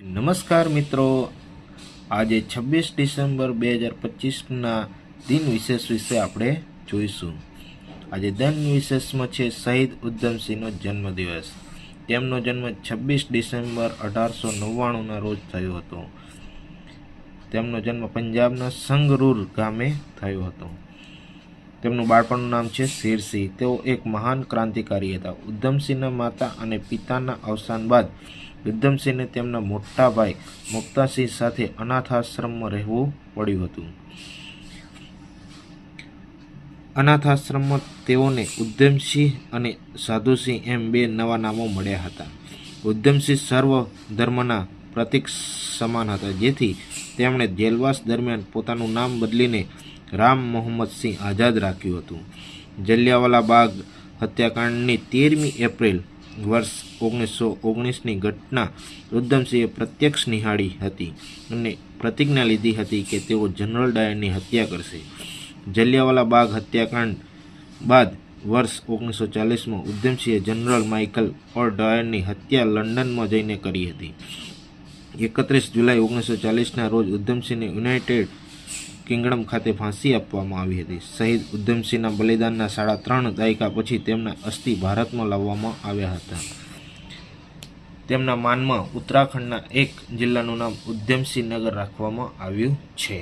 નમસ્કાર મિત્રો, આજે 26 ડિસેમ્બર 2025ના દિન વિશેષ વિશે આપણે જોઈશું। આજે દિન વિશેષમાં છે શહીદ ઉધમસિંહનો જન્મદિવસ। તેમનો જન્મ 26 ડિસેમ્બર 1899ના રોજ થયો હતો। તેમનો જન્મ પંજાબના સંગરૂર ગામે થયો હતો। તેમનું બાળપણનું નામ છે શેરસિંહ। તેઓ એક મહાન ક્રાંતિકારી હતા। ઉધમસિંહના માતા અને પિતાના અવસાન બાદ ઉધમસિંહને તેમના મોટા ભાઈ મુક્તાસિંહ સાથે અનાથાશ્રમમાં રહેવું પડ્યું હતું। અનાથાશ્રમમાં તેઓને ઉધમસિંહ અને સાધુસિંહ એમ બે નવા નામો મળ્યા હતા। ઉધમસિંહ સર્વ ધર્મના પ્રતીક સમાન હતા, જેથી તેમણે જેલવાસ દરમિયાન પોતાનું નામ બદલીને રામ મોહમ્મદ સિંહ આઝાદ રાખ્યું હતું। જલિયાવાલા બાગ હત્યાકાંડની 13મી એપ્રિલ વર્ષ 1919ની ઘટના ઉધમસિંહે પ્રત્યક્ષ નિહાળી હતી અને પ્રતિજ્ઞા લીધી હતી કે તેઓ જનરલ ડાયરની હત્યા કરશે। જલિયાવાલા બાગ હત્યાકાંડ બાદ વર્ષ 1940માં ઉધમસિંહે જનરલ માઇકલ ડાયરની હત્યા લંડનમાં જઈને કરી હતી। 31 જુલાઈ 1940ના રોજ ઉધમસિંહને યુનાઇટેડ કિંગડમ ખાતે ફાંસી આપવામાં આવી હતી। શહીદ ઉધમસિંહના બલિદાનના 3.5 દાયકા પછી તેમના અસ્થિ ભારતમાં લાવવામાં આવ્યા હતા। તેમના માનમાં ઉત્તરાખંડના એક જિલ્લાનું નામ ઉધમસિંહ નગર રાખવામાં આવ્યું છે।